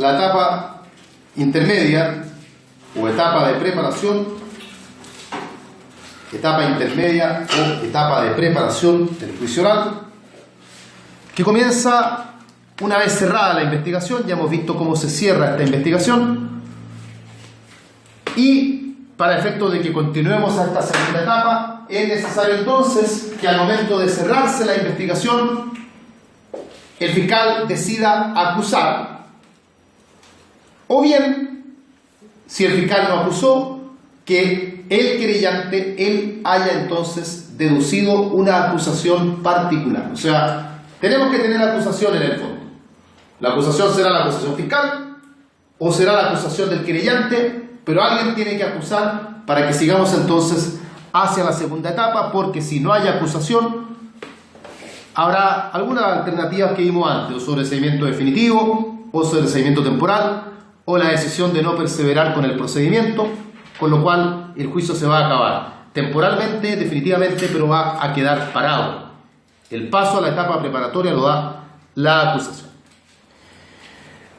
la etapa intermedia o etapa de preparación, etapa intermedia o etapa de preparación del juicio oral, que comienza una vez cerrada la investigación. Ya hemos visto cómo se cierra esta investigación, y para efecto de que continuemos a esta segunda etapa, es necesario entonces que al momento de cerrarse la investigación, el fiscal decida acusar, o bien, si el fiscal no acusó, que el querellante, él haya entonces deducido una acusación particular. O sea, tenemos que tener acusación en el fondo. La acusación será la acusación fiscal o será la acusación del querellante, pero alguien tiene que acusar para que sigamos entonces hacia la segunda etapa, porque si no hay acusación, habrá algunas alternativas que vimos antes, o sobreseimiento definitivo, o sobreseimiento temporal, o la decisión de no perseverar con el procedimiento, con lo cual el juicio se va a acabar temporalmente, definitivamente, pero va a quedar parado. El paso a la etapa preparatoria lo da la acusación.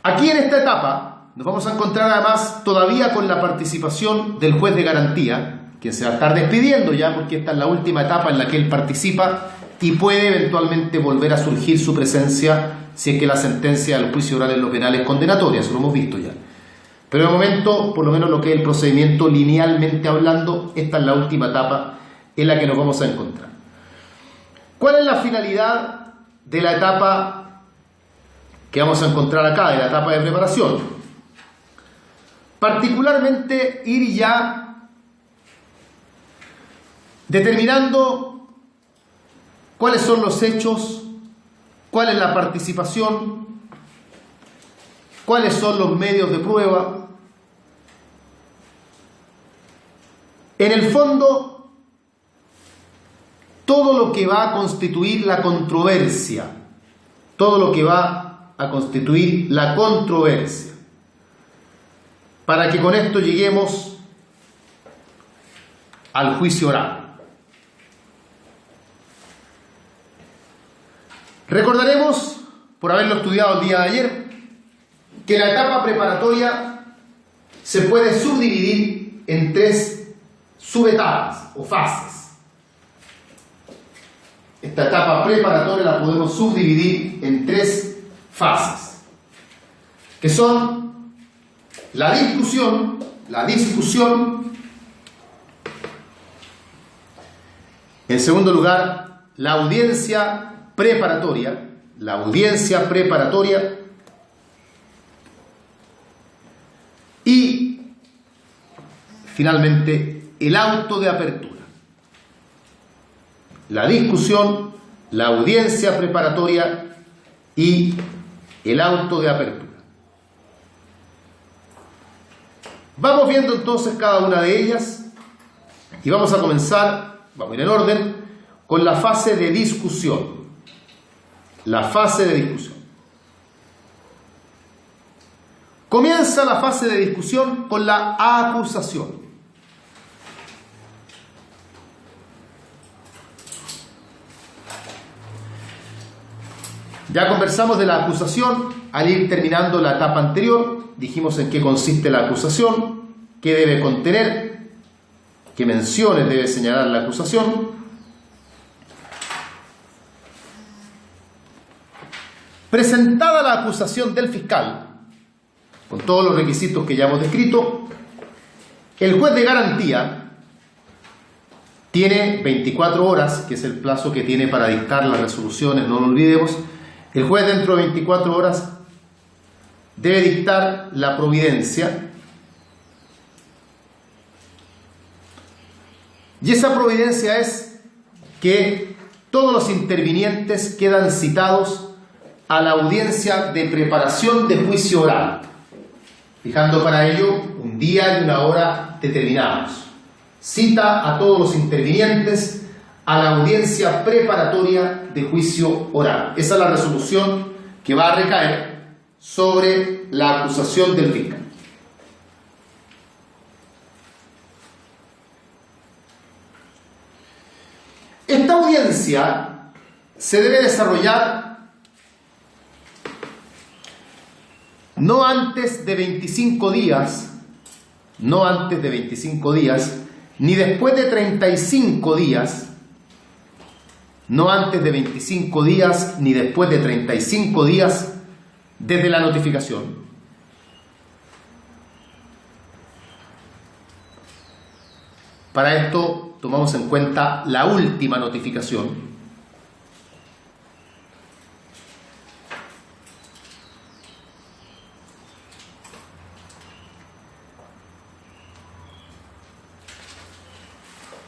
Aquí en esta etapa nos vamos a encontrar además todavía con la participación del juez de garantía, quien se va a estar despidiendo ya, porque esta es la última etapa en la que él participa y puede eventualmente volver a surgir su presencia si es que la sentencia del juicio oral en lo penal es condenatoria. Eso lo hemos visto ya. Pero de momento, por lo menos lo que es el procedimiento linealmente hablando, esta es la última etapa en la que nos vamos a encontrar. ¿Cuál es la finalidad de la etapa que vamos a encontrar acá, de la etapa de preparación? Particularmente ir ya determinando cuáles son los hechos, cuál es la participación, cuáles son los medios de prueba. En el fondo, todo lo que va a constituir la controversia, todo lo que va a constituir la controversia, para que con esto lleguemos al juicio oral. Recordaremos, por haberlo estudiado el día de ayer, que la etapa preparatoria se puede subdividir en 3 subetapas o fases. Esta etapa preparatoria la podemos subdividir en 3 fases, que son la discusión, en segundo lugar, la audiencia preparatoria, y finalmente el auto de apertura. La discusión, la audiencia preparatoria y el auto de apertura. Vamos viendo entonces cada una de ellas y vamos a comenzar, vamos a ir en orden, con la fase de discusión. La fase de discusión. Comienza la fase de discusión con la acusación. Ya conversamos de la acusación al ir terminando la etapa anterior. Dijimos en qué consiste la acusación, qué debe contener, qué menciones debe señalar la acusación. Presentada la acusación del fiscal, con todos los requisitos que ya hemos descrito, el juez de garantía tiene 24 horas, que es el plazo que tiene para dictar las resoluciones, no lo olvidemos. El juez dentro de 24 horas debe dictar la providencia, y esa providencia es que todos los intervinientes quedan citados a la audiencia de preparación de juicio oral, fijando para ello un día y una hora determinados. Cita a todos los intervinientes a la audiencia preparatoria de juicio oral. Esa es la resolución que va a recaer sobre la acusación del fiscal. Esta audiencia se debe desarrollar no antes de 25 días, no antes de 25 días, ni después de 35 días, no antes de 25 días, ni después de 35 días desde la notificación. Para esto tomamos en cuenta la última notificación.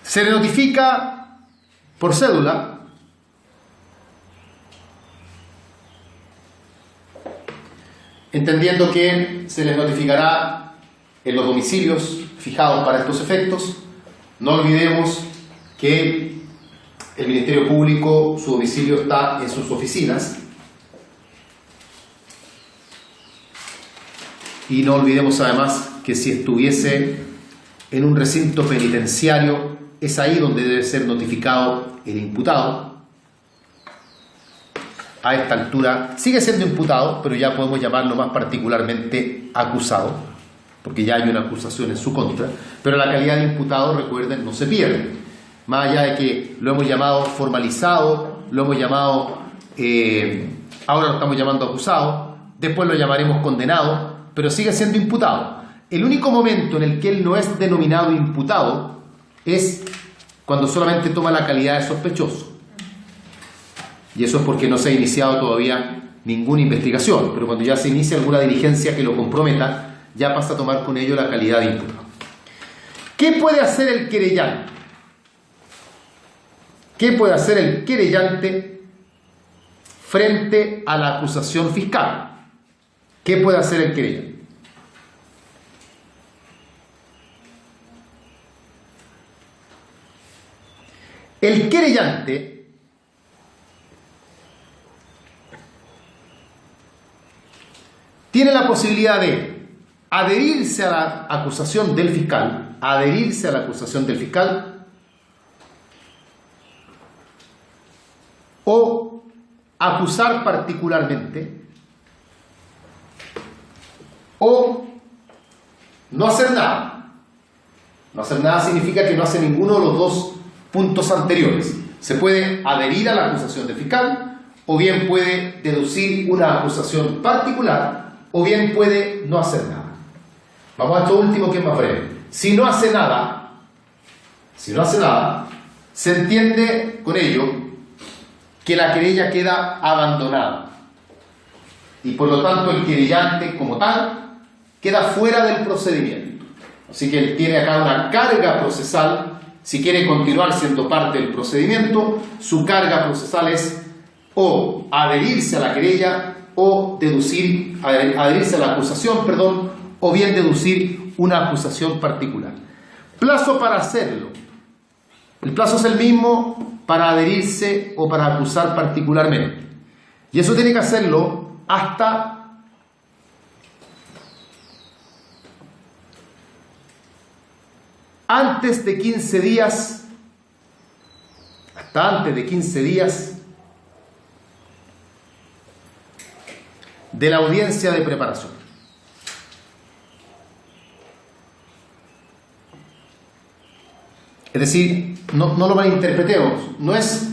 Se le notifica por cédula entendiendo que se les notificará en los domicilios fijados para estos efectos. No olvidemos que el Ministerio Público, su domicilio está en sus oficinas. Y no olvidemos además que si estuviese en un recinto penitenciario, es ahí donde debe ser notificado el imputado. A esta altura sigue siendo imputado, pero ya podemos llamarlo más particularmente acusado, porque ya hay una acusación en su contra, pero la calidad de imputado, recuerden, no se pierde. Más allá de que lo hemos llamado formalizado, lo hemos llamado, ahora lo estamos llamando acusado, después lo llamaremos condenado, pero sigue siendo imputado. El único momento en el que él no es denominado imputado es cuando solamente toma la calidad de sospechoso. Y eso es porque no se ha iniciado todavía ninguna investigación, pero cuando ya se inicia alguna diligencia que lo comprometa, ya pasa a tomar con ello la calidad de imputado. ¿Qué puede hacer el querellante? ¿Qué puede hacer el querellante frente a la acusación fiscal? ¿Qué puede hacer el querellante? El querellante tiene la posibilidad de adherirse a la acusación del fiscal, o acusar particularmente, o no hacer nada. No hacer nada significa que no hace ninguno de los dos puntos anteriores. Se puede adherir a la acusación del fiscal, o bien puede deducir una acusación particular, o bien puede no hacer nada. Vamos a esto último, que es más breve. Si no hace nada, se entiende con ello que la querella queda abandonada y por lo tanto el querellante como tal queda fuera del procedimiento. Así que él tiene acá una carga procesal. Si quiere continuar siendo parte del procedimiento, su carga procesal es o adherirse a la querella o adherirse a la acusación, o bien deducir una acusación particular. Plazo para hacerlo. El plazo es el mismo para adherirse o para acusar particularmente. Y eso tiene que hacerlo hasta antes de 15 días, de la audiencia de preparación. Es decir, no lo malinterpretemos, no es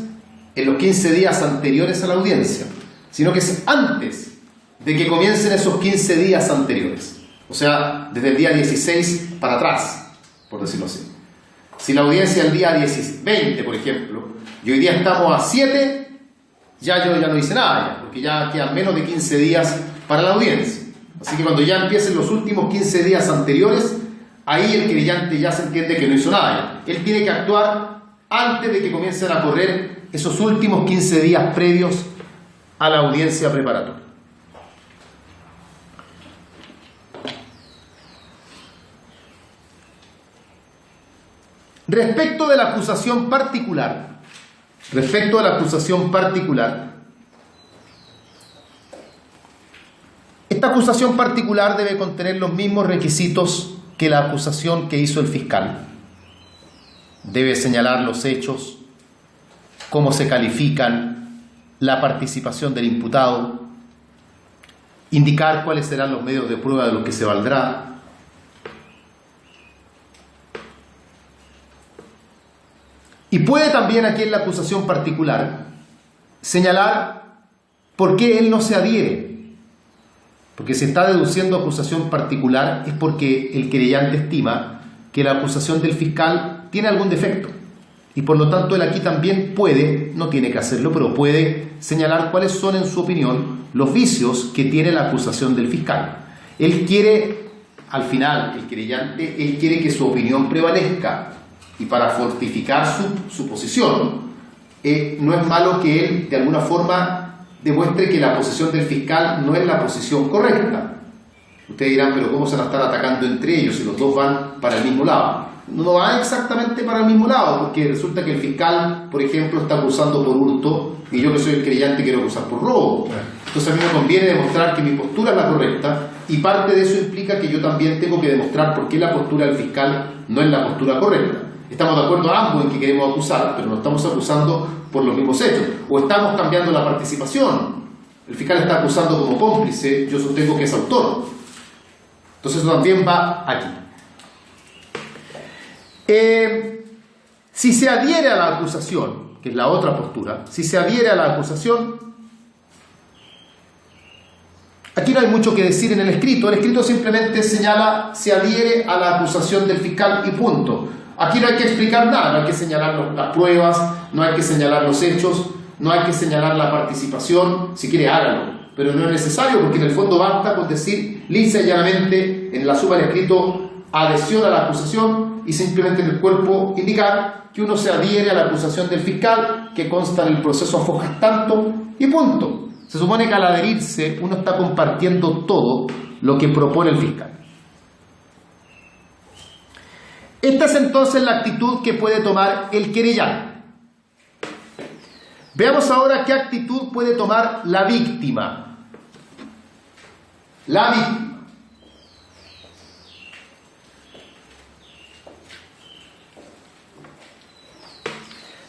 en los 15 días anteriores a la audiencia, sino que es antes de que comiencen esos 15 días anteriores. O sea, desde el día 16 para atrás, por decirlo así. Si la audiencia el día 20, por ejemplo, y hoy día estamos a 7, yo ya no hice nada, porque ya quedan menos de 15 días para la audiencia. Así que cuando ya empiecen los últimos 15 días anteriores, ahí el querellante ya se entiende que no hizo nada. Él tiene que actuar antes de que comiencen a correr esos últimos 15 días previos a la audiencia preparatoria. Respecto de la acusación particular, esta acusación particular debe contener los mismos requisitos que la acusación que hizo el fiscal. Debe señalar los hechos, cómo se califican, la participación del imputado, indicar cuáles serán los medios de prueba de los que se valdrá, y puede también aquí en la acusación particular señalar por qué él no se adhiere. Porque si está deduciendo acusación particular es porque el querellante estima que la acusación del fiscal tiene algún defecto. Y por lo tanto él aquí también puede, no tiene que hacerlo, pero puede señalar cuáles son en su opinión los vicios que tiene la acusación del fiscal. Él quiere, al final, el querellante, él quiere que su opinión prevalezca. Y para fortificar su posición, no es malo que él de alguna forma demuestre que la posición del fiscal no es la posición correcta. Ustedes dirán, pero ¿cómo se van a estar atacando entre ellos si los dos van para el mismo lado? No va exactamente para el mismo lado, porque resulta que el fiscal, por ejemplo, está acusando por hurto y yo que soy el querellante quiero acusar por robo. Entonces a mí me conviene demostrar que mi postura es la correcta y parte de eso implica que yo también tengo que demostrar por qué la postura del fiscal no es la postura correcta. Estamos de acuerdo ambos en que queremos acusar, pero no estamos acusando por los mismos hechos. O estamos cambiando la participación. El fiscal está acusando como cómplice, yo sostengo que es autor. Entonces eso también va aquí. Si se adhiere a la acusación, que es la otra postura, si se adhiere a la acusación, aquí no hay mucho que decir en el escrito. El escrito simplemente señala, se adhiere a la acusación del fiscal y punto. Aquí no hay que explicar nada, no hay que señalar las pruebas, no hay que señalar los hechos, no hay que señalar la participación. Si quiere, hágalo, pero no es necesario, porque en el fondo basta con decir lisa y llanamente en la suma del escrito adhesión a la acusación y simplemente en el cuerpo indicar que uno se adhiere a la acusación del fiscal que consta en el proceso a fojas tanto y punto. Se supone que al adherirse uno está compartiendo todo lo que propone el fiscal. Esta es entonces la actitud que puede tomar el querellante. Veamos ahora qué actitud puede tomar la víctima. La víctima.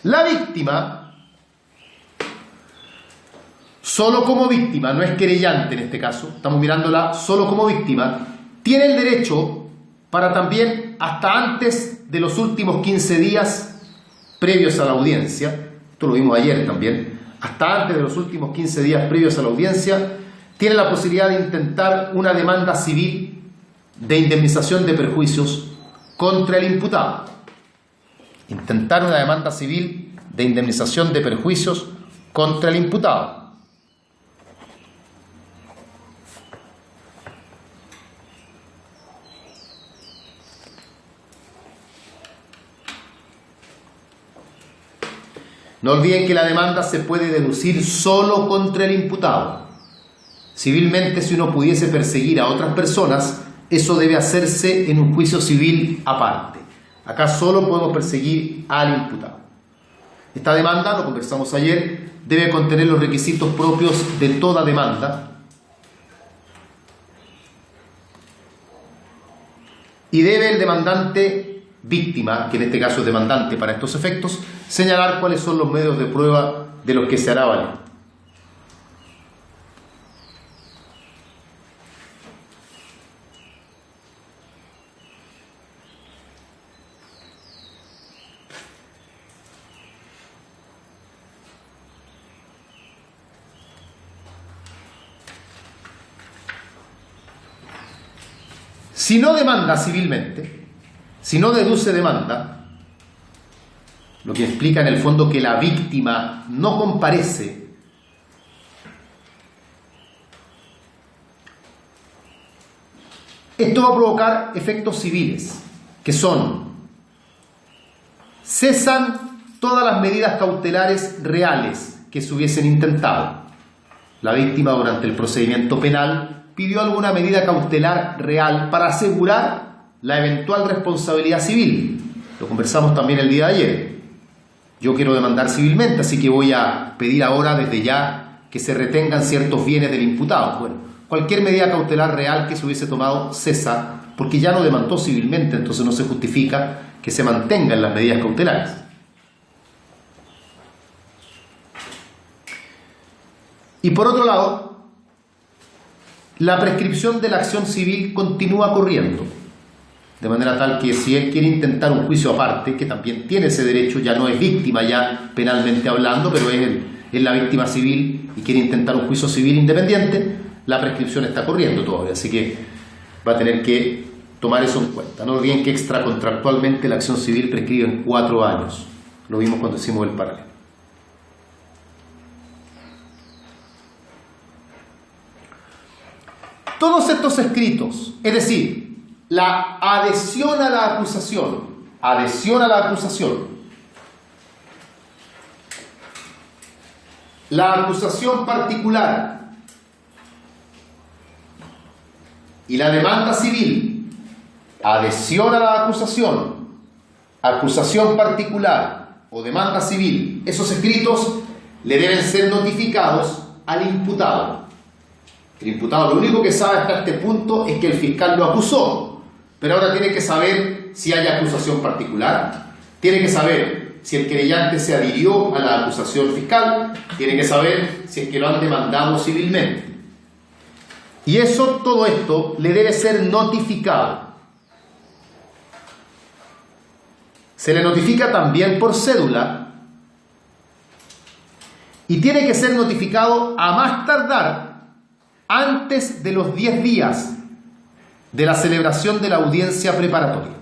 La víctima, solo como víctima, no es querellante en este caso, estamos mirándola solo como víctima, tiene el derecho para también, hasta antes de los últimos 15 días previos a la audiencia, esto lo vimos ayer también, hasta antes de los últimos 15 días previos a la audiencia, tiene la posibilidad de intentar una demanda civil de indemnización de perjuicios contra el imputado. Intentar una demanda civil de indemnización de perjuicios contra el imputado. No olviden que la demanda se puede deducir solo contra el imputado. Civilmente, si uno pudiese perseguir a otras personas, eso debe hacerse en un juicio civil aparte. Acá solo podemos perseguir al imputado. Esta demanda, lo conversamos ayer, debe contener los requisitos propios de toda demanda y debe el demandante víctima, que en este caso es demandante para estos efectos, señalar cuáles son los medios de prueba de los que se hará valer. Si no demanda civilmente, si no deduce demanda, lo que explica en el fondo que la víctima no comparece, esto va a provocar efectos civiles, que son: cesan todas las medidas cautelares reales que se hubiesen intentado. La víctima durante el procedimiento penal pidió alguna medida cautelar real para asegurar la eventual responsabilidad civil. Lo conversamos también el día de ayer. Yo quiero demandar civilmente, así que voy a pedir ahora desde ya que se retengan ciertos bienes del imputado. Bueno, cualquier medida cautelar real que se hubiese tomado cesa, porque ya no demandó civilmente, entonces no se justifica que se mantengan las medidas cautelares. Y por otro lado, la prescripción de la acción civil continúa corriendo, de manera tal que si él quiere intentar un juicio aparte, que también tiene ese derecho, ya no es víctima ya penalmente hablando, pero es la víctima civil y quiere intentar un juicio civil independiente, la prescripción está corriendo todavía, así que va a tener que tomar eso en cuenta. No olviden que extracontractualmente la acción civil prescribe en 4 años. Lo vimos cuando hicimos el paralelo. Todos estos escritos, es decir, la adhesión a la acusación, la acusación particular y la demanda civil, adhesión a la acusación particular o demanda civil, esos escritos le deben ser notificados al imputado. El imputado lo único que sabe hasta este punto es que el fiscal lo acusó, pero ahora tiene que saber si hay acusación particular, tiene que saber si el querellante se adhirió a la acusación fiscal, tiene que saber si es que lo han demandado civilmente. Y todo esto le debe ser notificado. Se le notifica también por cédula y tiene que ser notificado a más tardar antes de los 10 días de la celebración de la audiencia preparatoria.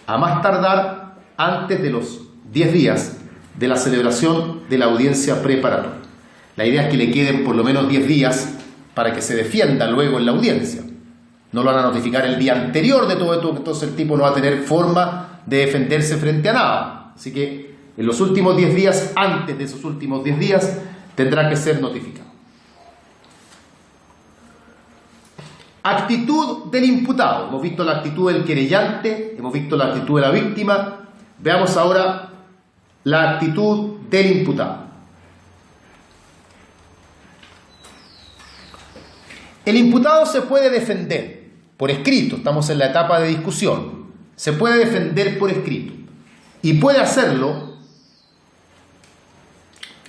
A más tardar antes de los 10 días de la celebración de la audiencia preparatoria. La idea es que le queden por lo menos 10 días para que se defienda luego en la audiencia. No lo van a notificar el día anterior de todo esto, entonces el tipo no va a tener forma de defenderse frente a nada. Así que en los últimos 10 días, antes de esos últimos 10 días, tendrá que ser notificado. Actitud del imputado. Hemos visto la actitud del querellante, hemos visto la actitud de la víctima. Veamos ahora la actitud del imputado. El imputado se puede defender por escrito, estamos en la etapa de discusión, se puede defender por escrito y puede hacerlo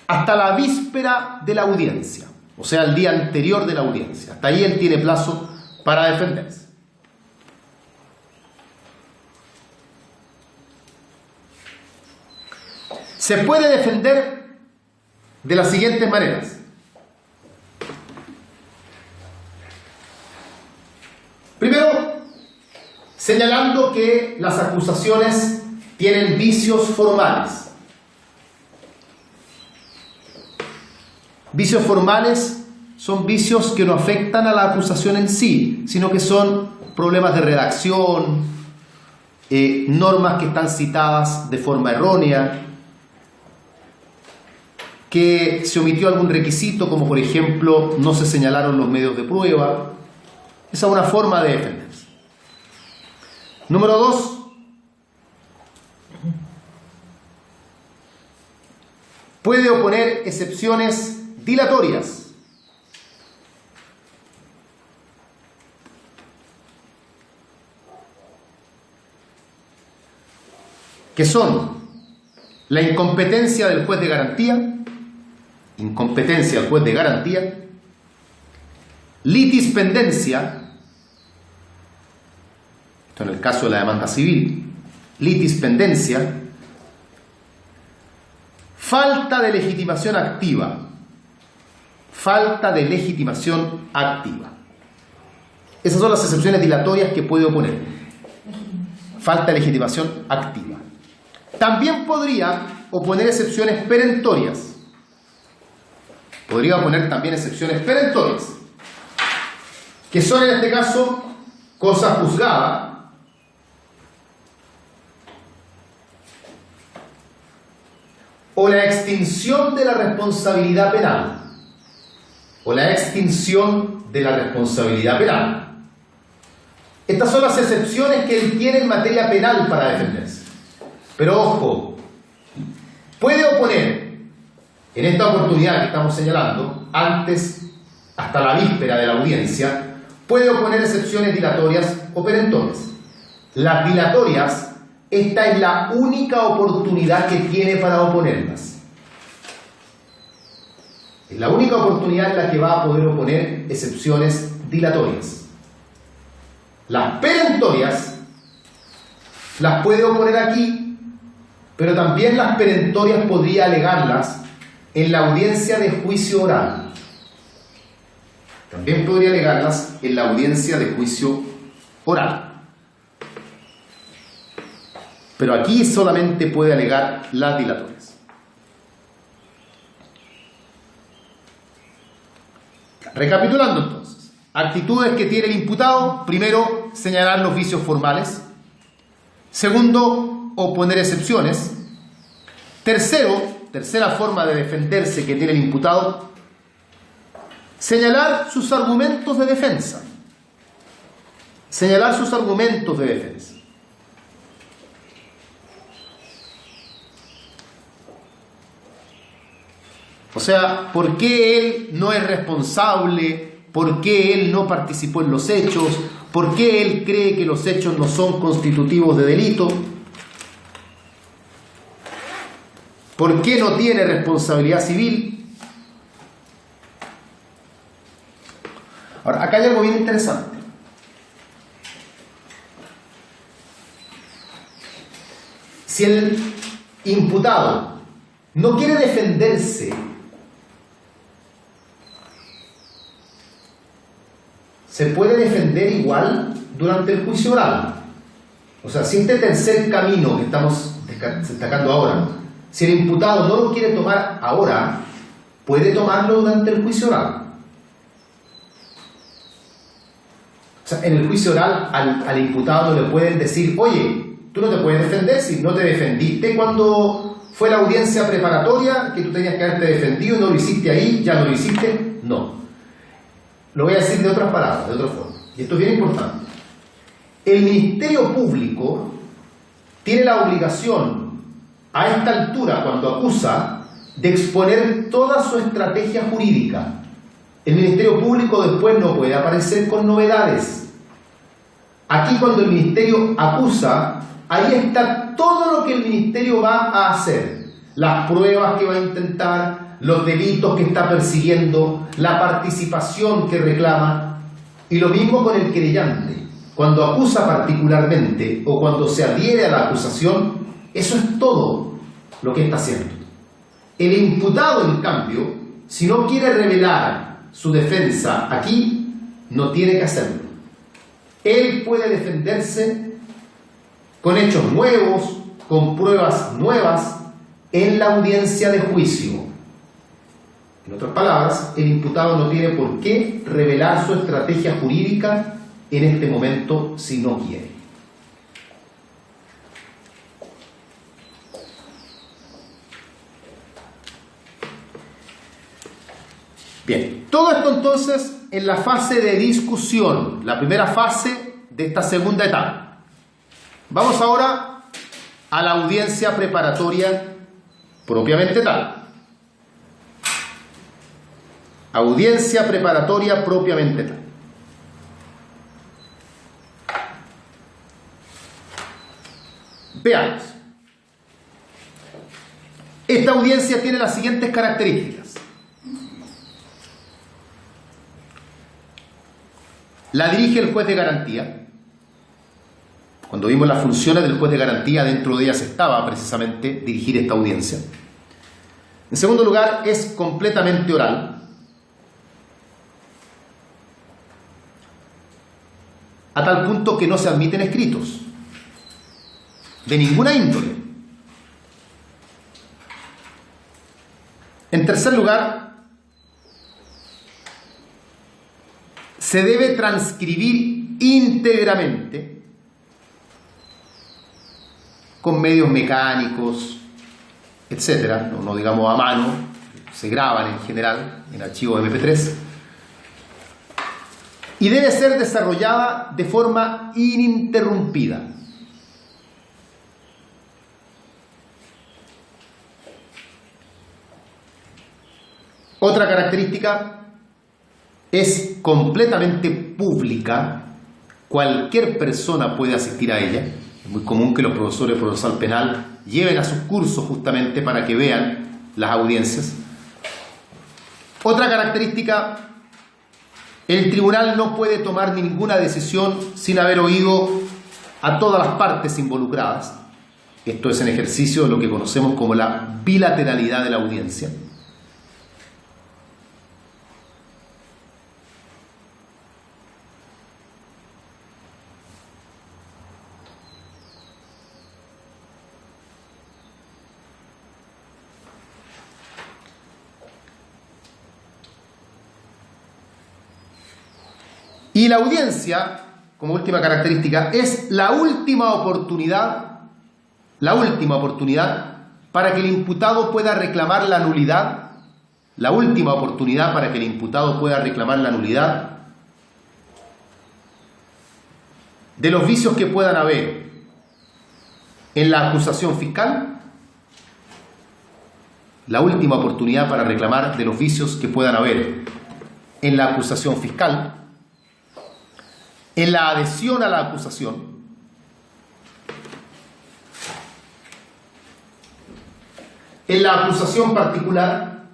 hasta la víspera de la audiencia, o sea, el día anterior de la audiencia. Hasta ahí él tiene plazo para defenderse. Se puede defender de las siguientes maneras. Primero, señalando que las acusaciones tienen vicios formales. Vicios formales son vicios que no afectan a la acusación en sí, sino que son problemas de redacción, normas que están citadas de forma errónea, que se omitió algún requisito, como por ejemplo no se señalaron los medios de prueba. Esa es una forma de defenderse. Número 2. Puede oponer excepciones dilatorias. Que son la incompetencia del juez de garantía, litispendencia, esto en el caso de la demanda civil, litispendencia, falta de legitimación activa. Esas son las excepciones dilatorias que puede oponer. Falta de legitimación activa. También podría oponer excepciones perentorias. Que son en este caso cosa juzgada, o la extinción de la responsabilidad penal. Estas son las excepciones que él tiene en materia penal para defenderse. Pero ojo, puede oponer en esta oportunidad que estamos señalando, hasta la víspera de la audiencia, puede oponer excepciones dilatorias o perentorias. Las dilatorias, esta es la única oportunidad que tiene para oponerlas. Es la única oportunidad en la que va a poder oponer excepciones dilatorias. Las perentorias las puede oponer aquí, pero también las perentorias podría alegarlas en la audiencia de juicio oral. También podría alegarlas en la audiencia de juicio oral. Pero aquí solamente puede alegar las dilatorias. Recapitulando entonces, actitudes que tiene el imputado: primero, señalar los vicios formales; segundo, oponer excepciones; tercera forma de defenderse que tiene el imputado, señalar sus argumentos de defensa. Señalar sus argumentos de defensa. O sea, ¿por qué él no es responsable? ¿Por qué él no participó en los hechos? ¿Por qué él cree que los hechos no son constitutivos de delito? ¿Por qué no tiene responsabilidad civil? Ahora, acá hay algo bien interesante. Si el imputado no quiere defenderse, se puede defender igual durante el juicio oral. O sea, si este tercer camino que estamos destacando ahora, si el imputado no lo quiere tomar ahora, puede tomarlo durante el juicio oral. O sea, en el juicio oral al imputado no le pueden decir: oye, tú no te puedes defender si no te defendiste cuando fue la audiencia preparatoria, que tú tenías que haberte defendido, no lo hiciste ahí, ya no lo hiciste. No. Lo voy a decir de otras palabras, de otra forma. Y esto es bien importante. El Ministerio Público tiene la obligación, a esta altura, cuando acusa, de exponer toda su estrategia jurídica. El Ministerio Público después no puede aparecer con novedades. Aquí, cuando el Ministerio acusa, ahí está todo lo que el Ministerio va a hacer. Las pruebas que va a intentar, los delitos que está persiguiendo, la participación que reclama. Y lo mismo con el querellante. Cuando acusa particularmente o cuando se adhiere a la acusación, eso es todo lo que está haciendo. El imputado, en cambio, si no quiere revelar su defensa aquí, no tiene que hacerlo. Él puede defenderse con hechos nuevos, con pruebas nuevas, en la audiencia de juicio. En otras palabras, el imputado no tiene por qué revelar su estrategia jurídica en este momento si no quiere. Bien, todo esto entonces en la fase de discusión, la primera fase de esta segunda etapa. Vamos ahora a la audiencia preparatoria propiamente tal. Audiencia preparatoria propiamente tal. Veamos. Esta audiencia tiene las siguientes características. La dirige el juez de garantía. Cuando vimos las funciones del juez de garantía, dentro de ellas estaba precisamente dirigir esta audiencia. En segundo lugar, es completamente oral. A tal punto que no se admiten escritos de ninguna índole. En tercer lugar, se debe transcribir íntegramente con medios mecánicos, etcétera, no digamos a mano, se graban en general en archivos MP3. Y debe ser desarrollada de forma ininterrumpida. Otra característica: es completamente pública. Cualquier persona puede asistir a ella. Es muy común que los profesores de procesal penal lleven a sus cursos justamente para que vean las audiencias. Otra característica: El tribunal no puede tomar ninguna decisión sin haber oído a todas las partes involucradas. Esto es en ejercicio de lo que conocemos como la bilateralidad de la audiencia. Y la audiencia, como última característica, es la última oportunidad para que el imputado pueda reclamar la nulidad, de los vicios que puedan haber en la acusación fiscal, la última oportunidad para reclamar de los vicios que puedan haber en la acusación fiscal, en la adhesión a la acusación, en la acusación particular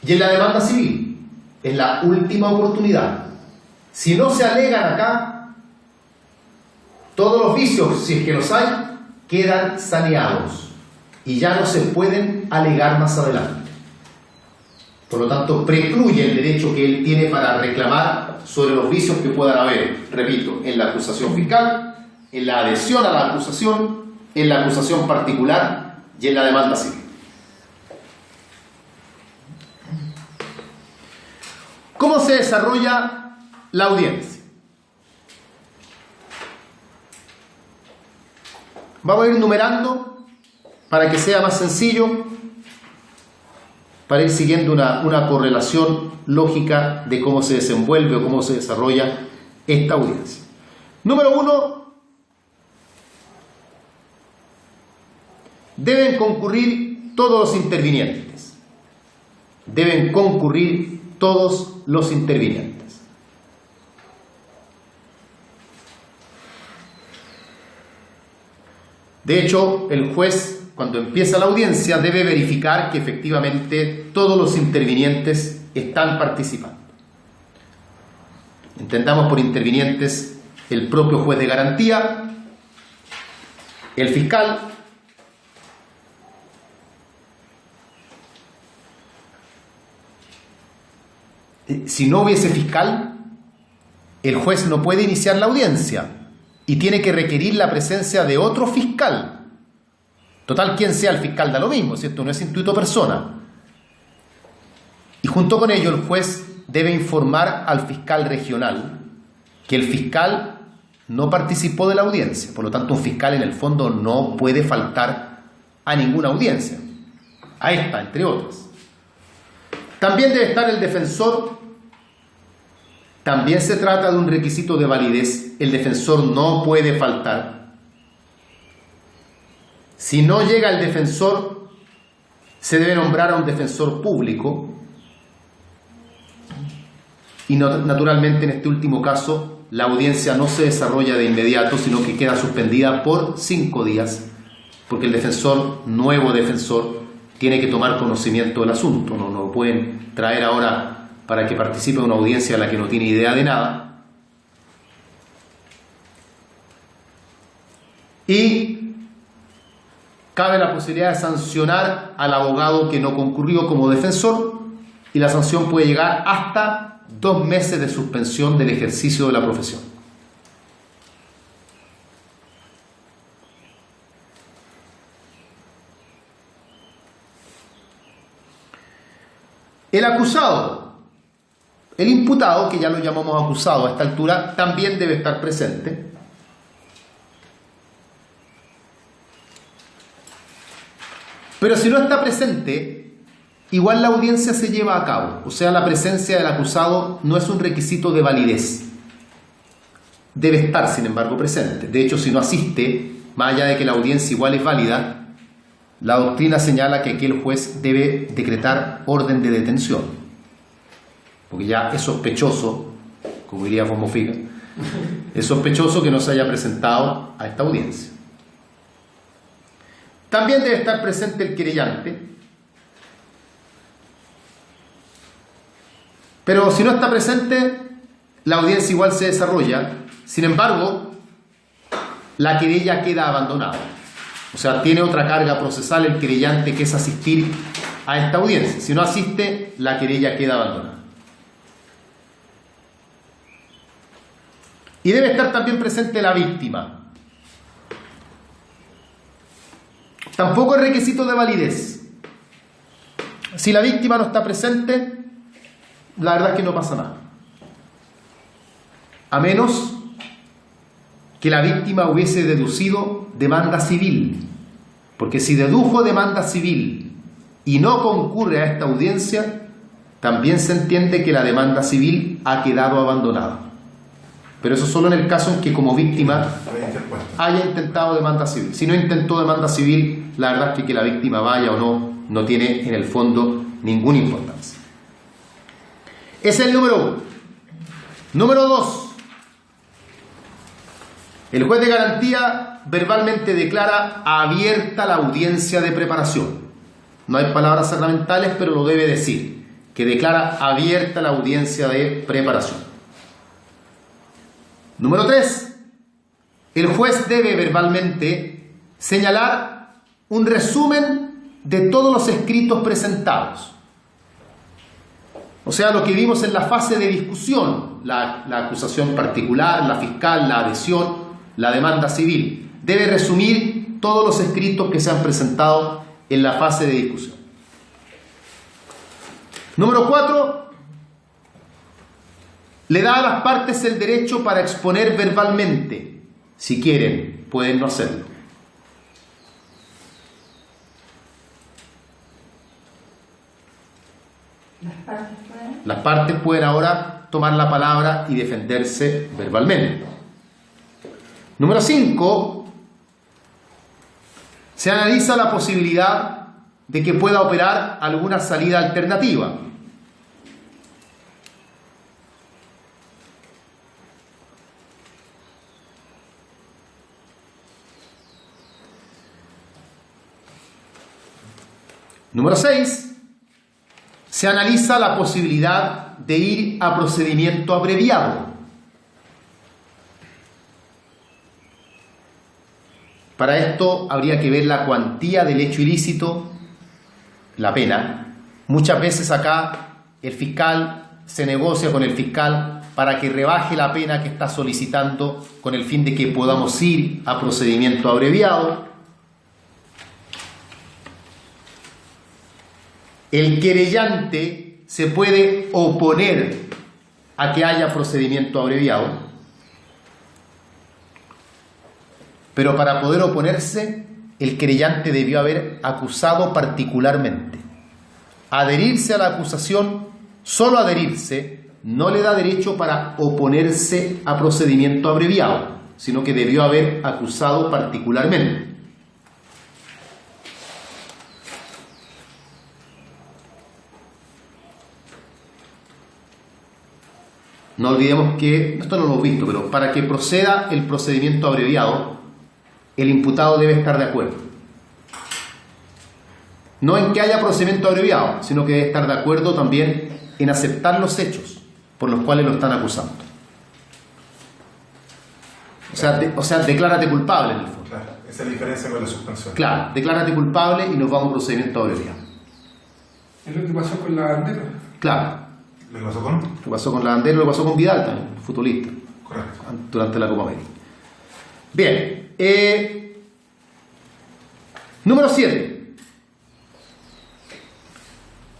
y en la demanda civil. Es la última oportunidad. Si no se alegan acá, todos los vicios, si es que los hay, quedan saneados y ya no se pueden alegar más adelante. Por lo tanto, precluye el derecho que él tiene para reclamar sobre los vicios que puedan haber, repito, en la acusación fiscal, en la adhesión a la acusación, en la acusación particular y en la demanda civil. ¿Cómo se desarrolla la audiencia? Vamos a ir numerando para que sea más sencillo, para ir siguiendo una correlación lógica de cómo se desenvuelve o cómo se desarrolla esta audiencia. Número 1, deben concurrir todos los intervinientes. Deben concurrir todos los intervinientes. De hecho, el juez, cuando empieza la audiencia, debe verificar que efectivamente todos los intervinientes están participando. Entendamos por intervinientes el propio juez de garantía, el fiscal, si no hubiese fiscal, el juez no puede iniciar la audiencia y tiene que requerir la presencia de otro fiscal. Total, quien sea el fiscal da lo mismo, ¿cierto? No es intuito persona. Y junto con ello, el juez debe informar al fiscal regional que el fiscal no participó de la audiencia. Por lo tanto, un fiscal en el fondo no puede faltar a ninguna audiencia. A esta, entre otras. También debe estar el defensor. También se trata de un requisito de validez. El defensor no puede faltar. Si no llega el defensor, se debe nombrar a un defensor público. Y naturalmente en este último caso, la audiencia no se desarrolla de inmediato, sino que queda suspendida por 5 días, porque el nuevo defensor, tiene que tomar conocimiento del asunto. No lo pueden traer ahora para que participe en una audiencia a la que no tiene idea de nada. Y cabe la posibilidad de sancionar al abogado que no concurrió como defensor, y la sanción puede llegar hasta 2 meses de suspensión del ejercicio de la profesión. El acusado, el imputado, que ya lo llamamos acusado a esta altura, también debe estar presente. Pero si no está presente, igual la audiencia se lleva a cabo. O sea, la presencia del acusado no es un requisito de validez. Debe estar, sin embargo, presente. De hecho, si no asiste, más allá de que la audiencia igual es válida, la doctrina señala que aquí el juez debe decretar orden de detención. Porque ya es sospechoso, como diría Fomofiga, es sospechoso que no se haya presentado a esta audiencia. También debe estar presente el querellante. Pero si no está presente, la audiencia igual se desarrolla. Sin embargo, la querella queda abandonada. O sea, tiene otra carga procesal el querellante, que es asistir a esta audiencia. Si no asiste, la querella queda abandonada. Y debe estar también presente la víctima. Tampoco es requisito de validez. Si la víctima no está presente, la verdad es que no pasa nada. A menos que la víctima hubiese deducido demanda civil. Porque si dedujo demanda civil y no concurre a esta audiencia, también se entiende que la demanda civil ha quedado abandonada. Pero eso solo en el caso en que como víctima haya intentado demanda civil. Si no intentó demanda civil, la verdad es que la víctima vaya o no, no tiene en el fondo ninguna importancia. Ese es el número 1. Número 2. El juez de garantía verbalmente declara abierta la audiencia de preparación. No hay palabras sagramentales, pero lo debe decir, que declara abierta la audiencia de preparación. Número 3. El juez debe verbalmente señalar un resumen de todos los escritos presentados. O sea, lo que vimos en la fase de discusión, la acusación particular, la fiscal, la adhesión, la demanda civil. Debe resumir todos los escritos que se han presentado en la fase de discusión. Número 4. Le da a las partes el derecho para exponer verbalmente. Si quieren, pueden no hacerlo. Las partes pueden ahora tomar la palabra y defenderse verbalmente. Número 5. Se analiza la posibilidad de que pueda operar alguna salida alternativa. Número 6. Se analiza la posibilidad de ir a procedimiento abreviado. Para esto habría que ver la cuantía del hecho ilícito, la pena. Muchas veces acá el fiscal se negocia con el fiscal para que rebaje la pena que está solicitando con el fin de que podamos ir a procedimiento abreviado. El querellante se puede oponer a que haya procedimiento abreviado, pero para poder oponerse, el querellante debió haber acusado particularmente. Adherirse a la acusación, solo adherirse, no le da derecho para oponerse a procedimiento abreviado, sino que debió haber acusado particularmente. No olvidemos que, esto no lo hemos visto, pero para que proceda el procedimiento abreviado, el imputado debe estar de acuerdo. No en que haya procedimiento abreviado, sino que debe estar de acuerdo también en aceptar los hechos por los cuales lo están acusando. O sea, declárate culpable en el fondo. Claro, esa es la diferencia con la suspensión. Claro, declárate culpable y nos vamos a procedimiento abreviado. Es lo que pasó con la bandera. Claro. ¿Lo que pasó con? Lo pasó con la bandera, lo pasó con Vidal también, futbolista. Correcto. Durante la Copa América. Bien. Número 7.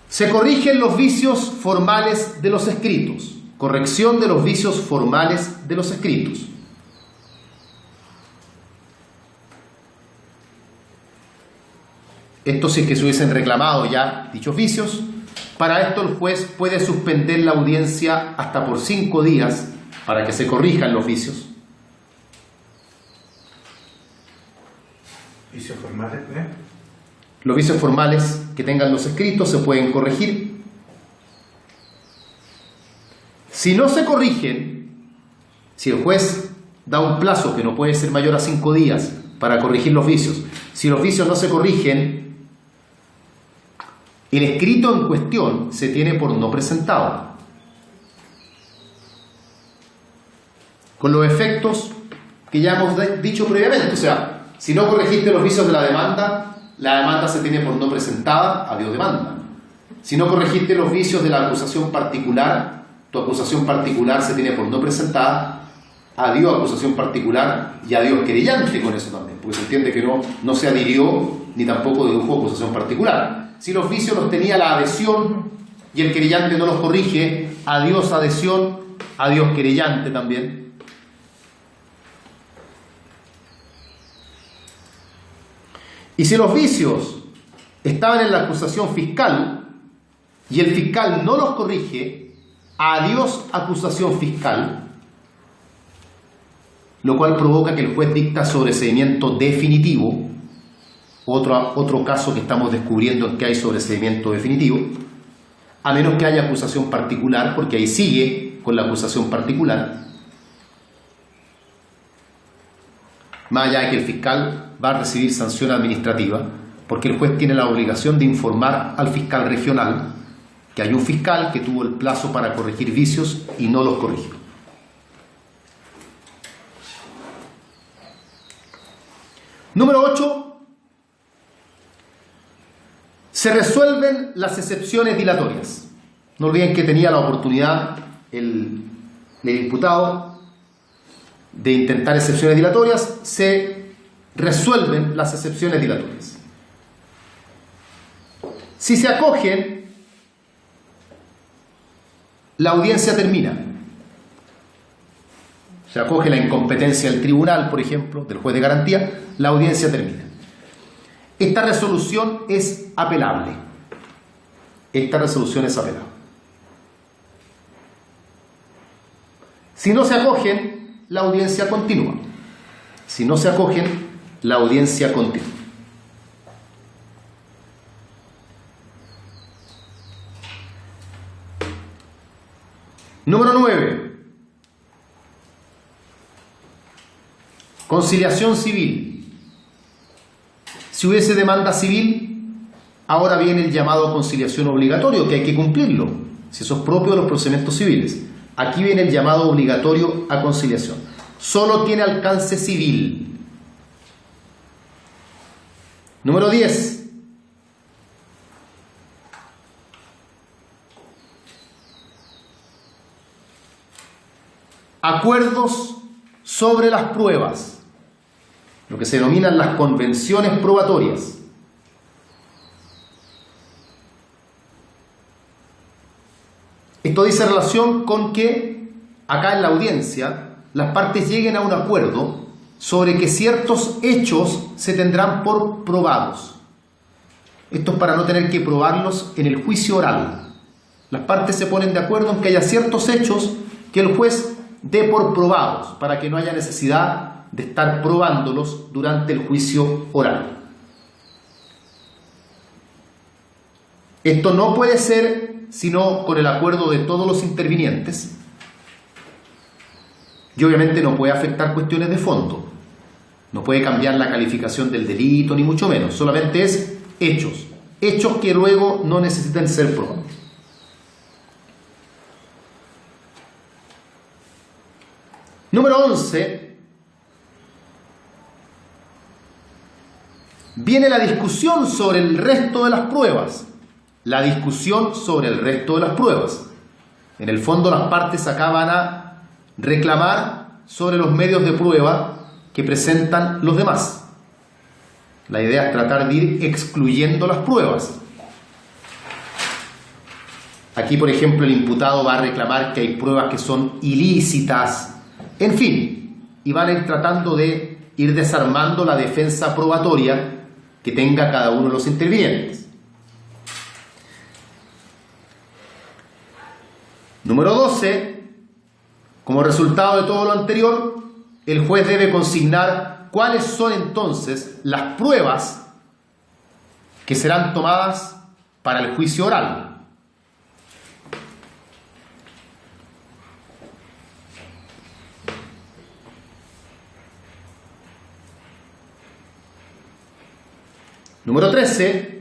Se corrigen los vicios formales de los escritos. Corrección de los vicios formales de los escritos. Esto si es que se hubiesen reclamado ya dichos vicios. Para esto el juez puede suspender la audiencia hasta por 5 días para que se corrijan los vicios. ¿Vicios formales? Los vicios formales que tengan los escritos se pueden corregir. Si no se corrigen, si el juez da un plazo que no puede ser mayor a 5 días para corregir los vicios, si los vicios no se corrigen, el escrito en cuestión se tiene por no presentado. con los efectos que ya hemos dicho previamente. O sea, si no corregiste los vicios de la demanda se tiene por no presentada, adiós demanda. Si no corregiste los vicios de la acusación particular, tu acusación particular se tiene por no presentada, adiós acusación particular y adiós querellante con eso también, porque se entiende que no se adhirió ni tampoco dedujo acusación particular. Si los vicios los tenía la adhesión y el querellante no los corrige, adiós adhesión, adiós querellante también. Y si los vicios estaban en la acusación fiscal y el fiscal no los corrige, adiós acusación fiscal, lo cual provoca que el juez dicta sobreseimiento definitivo. Otro caso que estamos descubriendo es que hay sobreseimiento definitivo, a menos que haya acusación particular, porque ahí sigue con la acusación particular, más allá de que el fiscal va a recibir sanción administrativa, porque el juez tiene la obligación de informar al fiscal regional que hay un fiscal que tuvo el plazo para corregir vicios y no los corrigió. Número 8. Se resuelven las excepciones dilatorias. No olviden que tenía la oportunidad el imputado de intentar excepciones dilatorias. Se resuelven las excepciones dilatorias. Si se acogen, la audiencia termina. Se acoge la incompetencia del tribunal, por ejemplo, del juez de garantía, la audiencia termina. Esta resolución es apelable. Esta resolución es apelable. Si no se acogen, la audiencia continúa. Si no se acogen, la audiencia continúa. Número 9. Conciliación civil. Si hubiese demanda civil, ahora viene el llamado a conciliación obligatorio, que hay que cumplirlo, si eso es propio de los procedimientos civiles. Aquí viene el llamado obligatorio a conciliación. Solo tiene alcance civil. Número 10. Acuerdos sobre las pruebas, lo que se denominan las convenciones probatorias. Esto dice relación con que acá en la audiencia las partes lleguen a un acuerdo sobre que ciertos hechos se tendrán por probados. Esto es para no tener que probarlos en el juicio oral. Las partes se ponen de acuerdo en que haya ciertos hechos que el juez dé por probados, para que no haya necesidad de estar probándolos durante el juicio oral. Esto no puede ser sino con el acuerdo de todos los intervinientes, y obviamente no puede afectar cuestiones de fondo, no puede cambiar la calificación del delito, ni mucho menos, solamente es hechos que luego no necesitan ser probados. Número 11. Viene la discusión sobre el resto de las pruebas. La discusión sobre el resto de las pruebas. En el fondo las partes acá van a reclamar sobre los medios de prueba que presentan los demás. La idea es tratar de ir excluyendo las pruebas. Aquí, por ejemplo, el imputado va a reclamar que hay pruebas que son ilícitas. En fin, y van a ir tratando de ir desarmando la defensa probatoria que tenga cada uno de los intervinientes. Número 12. Como resultado de todo lo anterior, el juez debe consignar cuáles son entonces las pruebas que serán tomadas para el juicio oral. Número 13.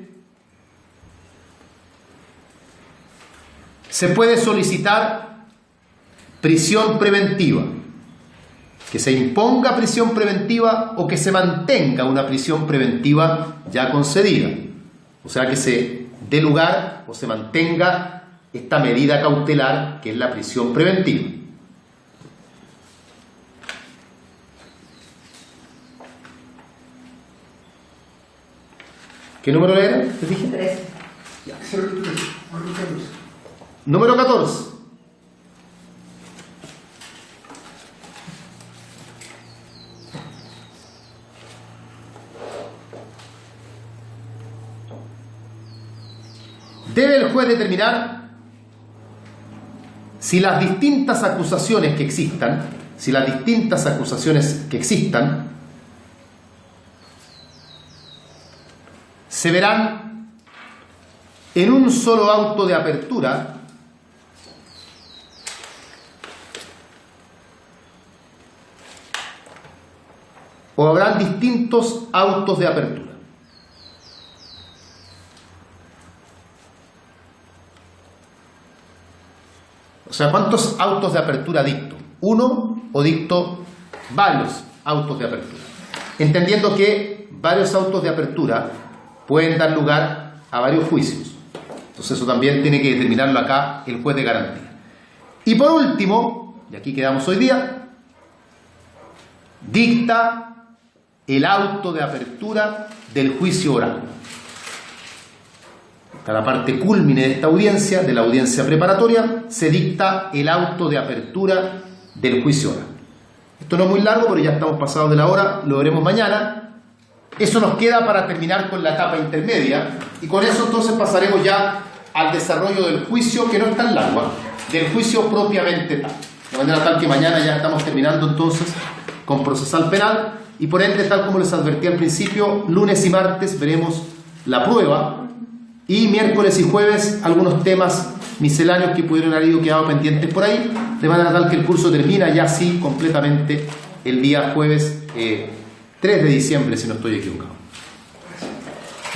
Se puede solicitar prisión preventiva. que se imponga prisión preventiva o que se mantenga una prisión preventiva ya concedida. O sea, que se dé lugar o se mantenga esta medida cautelar que es la prisión preventiva. ¿Qué número era? ¿Te dije? 13. 03, orden 14. Número 14. Debe el juez determinar si las distintas acusaciones que existan, se verán en un solo auto de apertura o habrán distintos autos de apertura. O sea, ¿cuántos autos de apertura dicto? ¿Uno o dicto varios autos de apertura? Entendiendo que varios autos de apertura pueden dar lugar a varios juicios. Entonces eso también tiene que determinarlo acá el juez de garantía. Y por último, y aquí quedamos hoy día, dicta el auto de apertura del juicio oral. Hasta la parte cúlmine de esta audiencia, de la audiencia preparatoria, se dicta el auto de apertura del juicio oral. Esto no es muy largo, pero ya estamos pasados de la hora, lo veremos mañana. Eso nos queda para terminar con la etapa intermedia, y con eso entonces pasaremos ya al desarrollo del juicio, que no es tan largo, del juicio propiamente tal. De manera tal que mañana ya estamos terminando entonces con procesal penal, y por ende, tal como les advertí al principio, lunes y martes veremos la prueba, y miércoles y jueves algunos temas misceláneos que pudieron haber quedado pendientes por ahí, de manera tal que el curso termina ya sí completamente el día jueves 3 de diciembre, si no estoy equivocado.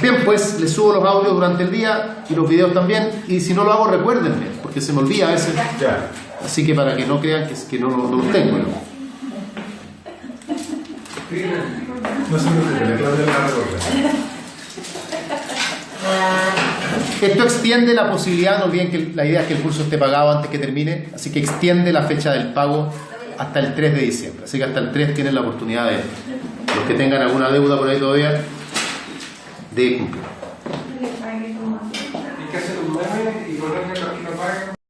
Bien, pues les subo los audios durante el día y los videos también, y si no lo hago recuérdenme, porque se me olvida a veces. Ya. Así que para que no crean que no los tengo, ¿no? No se preocupe, la Claudia la recuerda. Esto extiende la posibilidad, no olviden que la idea es que el curso esté pagado antes que termine, así que extiende la fecha del pago hasta el 3 de diciembre. Así que hasta el 3 tienen la oportunidad de, los que tengan alguna deuda por ahí todavía, de cumplir.